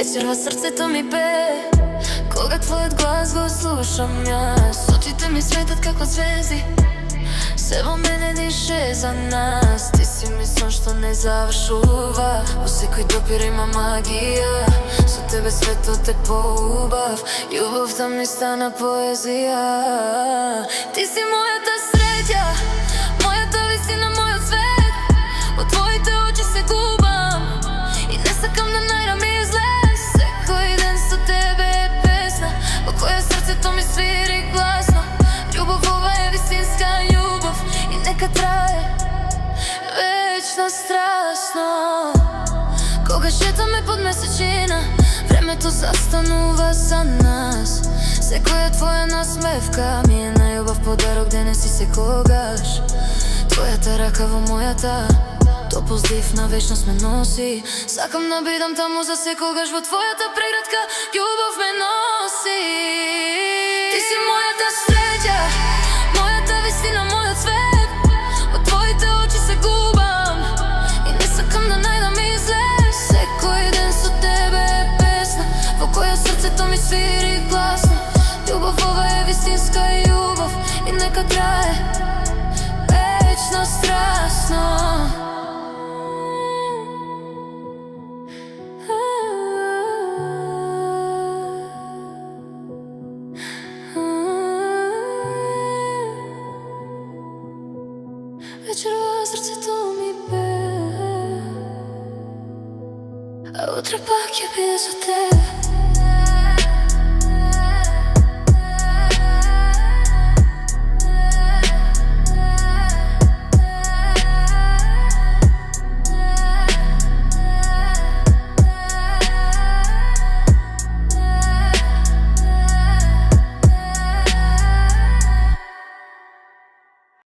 Вечерва срцето ми пее кога твојот глас го слушам јас. Очите ми светат како звезди, се во мене дише за нас. Ти си ми сон што не завршува, во секој допир има магија. Со тебе светот е поубав, љубовта ми стана поезија. Ти си мојата среќа, мојата вистина, мојот свет. Во твоите очи се губам и не сакам да најдам излез. Секој ден со тебе е песна во која срцето ми свири гласно. Љубов, ова е вистинска љубов и нека трае вечно страстно. Кога шетаме под месечина, времето застанува за нас. Секоја твоја насмевка ми е најубав подарок денес и секогаш. Твојата рака во мојата, топол здив на вечност ме носи. Сакам да бидам таму за секогаш, во твојата преградка љубов ме носи. Ти си мојата среќа, мојата вистина, мојот свет. Во твоите очи се губам и не сакам да најдам излез. Секој ден со тебе е песна во која срцето ми свири гласно. Љубов, ова е вистинска љубов и нека трае вечно страстно. Вечерва срцето ми пее, а утре пак ќе биде со тебе.